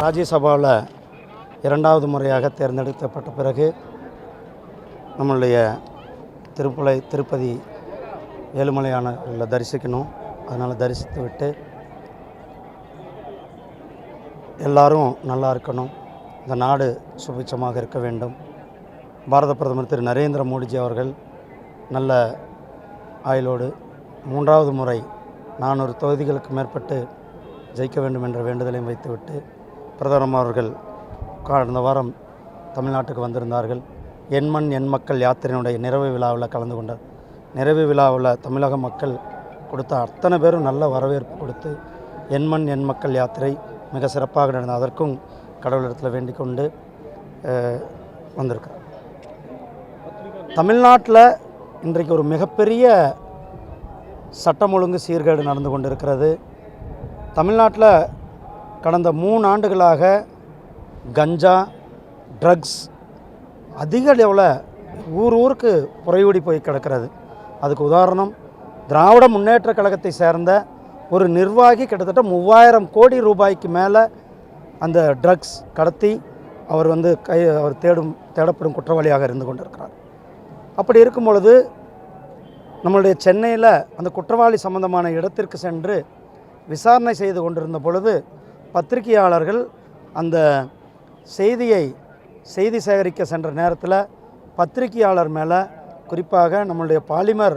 ராஜ்யசபாவில் இரண்டாவது முறையாக தேர்ந்தெடுக்கப்பட்ட பிறகு நம்மளுடைய திருப்பதி ஏழுமலையானவர்களை தரிசிக்கணும். அதனால் தரிசித்து விட்டு எல்லாரும் நல்லா இருக்கணும், இந்த நாடு சுபிட்சமாக இருக்க வேண்டும். பாரத பிரதமர் திரு நரேந்திர மோடிஜி அவர்கள் நல்ல ஆயுளோடு 3வது முறை 400 தொகுதிகளுக்கு மேற்பட்டு ஜெயிக்க வேண்டும் என்ற வேண்டுதலையும் வைத்துவிட்டு பிரதமர் அவர்கள் கடந்த வாரம் தமிழ்நாட்டுக்கு வந்திருந்தார்கள். என் மண் என் மக்கள் யாத்திரையினுடைய நிறைவு விழாவில் கலந்து கொண்டார். நிறைவு விழாவில் தமிழக மக்கள் கொடுத்த அத்தனை பேரும் நல்ல வரவேற்பு கொடுத்து என் மண் என் மக்கள் யாத்திரை மிக சிறப்பாக நடந்தது. அதற்கும் கடவுளிடத்தில் வேண்டிக் கொண்டு வந்திருக்கிறார். தமிழ்நாட்டில் இன்றைக்கு ஒரு மிகப்பெரிய சட்டம் ஒழுங்கு சீர்கேடு நடந்து கொண்டிருக்கிறது. தமிழ்நாட்டில் கடந்த 3 ஆண்டுகளாக கஞ்சா, ட்ரக்ஸ் அதிக லெவலில் ஊருக்கு புறையூடி போய் கிடக்கிறது. அதுக்கு உதாரணம், திராவிட முன்னேற்ற கழகத்தை சேர்ந்த ஒரு நிர்வாகி கிட்டத்தட்ட 3000 கோடி ரூபாய்க்கு மேலே அந்த ட்ரக்ஸ் கடத்தி அவர் தேடப்படும் குற்றவாளியாக இருந்து கொண்டிருக்கிறார். அப்படி இருக்கும் பொழுது நம்மளுடைய சென்னையில் அந்த குற்றவாளி சம்பந்தமான இடத்திற்கு சென்று விசாரணை செய்து கொண்டிருந்த பொழுது பத்திரிகையாளர்கள் அந்த செய்தி சேகரிக்க சென்ற நேரத்தில் பத்திரிகையாளர் மேலே, குறிப்பாக நம்மளுடைய பாலிமர்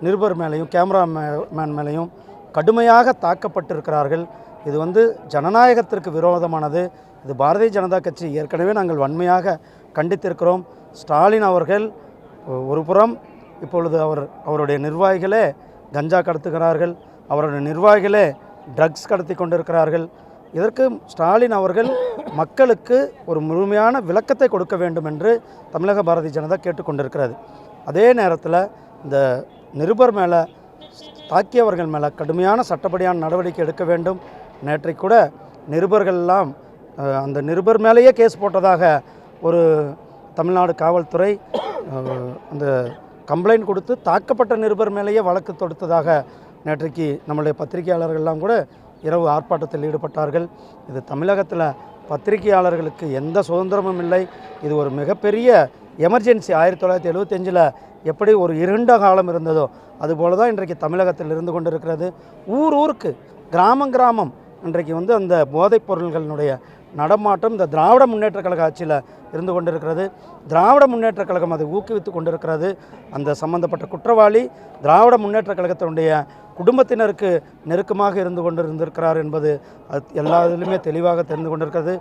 நிருபர் மேலேயும் கேமராமேன் மேலேயும் கடுமையாக தாக்கப்பட்டிருக்கிறார்கள். இது ஜனநாயகத்திற்கு விரோதமானது. இது பாரதிய ஜனதா கட்சி ஏற்கனவே நாங்கள் வன்மையாக கண்டித்திருக்கிறோம். ஸ்டாலின் அவர்கள் ஒரு புறம் இப்பொழுது அவருடைய நிர்வாகிகளே கஞ்சா கடத்துகிறார்கள், அவருடைய நிர்வாகிகளே ட்ரக்ஸ் கடத்தி கொண்டிருக்கிறார்கள். இதற்கு ஸ்டாலின் அவர்கள் மக்களுக்கு ஒரு முழுமையான விளக்கத்தை கொடுக்க வேண்டும் என்று தமிழக பாரதிய ஜனதா கேட்டுக்கொண்டிருக்கிறது. அதே நேரத்தில் இந்த நிருபர் மேலே, தாக்கியவர்கள் மேலே கடுமையான சட்டப்படியான நடவடிக்கை எடுக்க வேண்டும். நேற்றைக்கு கூட நிருபர்கள்லாம் அந்த நிருபர் மேலேயே கேஸ் போட்டதாக ஒரு தமிழ்நாடு காவல்துறை அந்த கம்ப்ளைண்ட் கொடுத்து தாக்கப்பட்ட நிருபர் மேலேயே வழக்கு தொடுத்ததாக நேற்றைக்கு நம்முடைய பத்திரிகையாளர்கள்லாம் கூட இரவு ஆர்ப்பாட்டத்தில் ஈடுபட்டார்கள். இது தமிழகத்தில் பத்திரிகையாளர்களுக்கு எந்த சுதந்திரமும் இல்லை. இது ஒரு மிகப்பெரிய எமர்ஜென்சி. 1975 எப்படி ஒரு இருண்ட காலம் இருந்ததோ அதுபோல தான் இன்றைக்கு தமிழகத்தில் இருந்து கொண்டிருக்கிறது. ஊருக்கு கிராமம் இன்றைக்கு அந்த போதைப் பொருள்களினுடைய நடமாட்டம் இந்த திராவிட முன்னேற்ற கழக ஆட்சியில் இருந்து கொண்டிருக்கிறது. திராவிட முன்னேற்ற கழகம் அதை ஊக்குவித்து கொண்டிருக்கிறது. அந்த சம்பந்தப்பட்ட குற்றவாளி திராவிட முன்னேற்ற கழகத்தினுடைய குடும்பத்தினருக்கு நெருக்கமாக இருந்து கொண்டிருந்திருக்கிறார் என்பது எல்லா இதிலுமே தெளிவாக தெரிந்து கொண்டிருக்கிறது.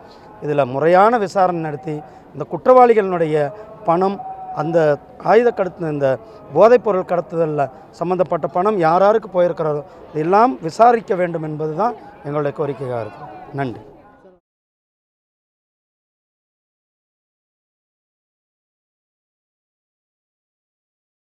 இதில் முறையான விசாரணை நடத்தி இந்த குற்றவாளிகளினுடைய பணம், அந்த இந்த போதைப்பொருள் கடத்துதலில் சம்பந்தப்பட்ட பணம் யாருக்கு போயிருக்கிறதோ இதெல்லாம் விசாரிக்க வேண்டும் என்பது தான் எங்களுடைய கோரிக்கையாக இருக்குது. நன்றி.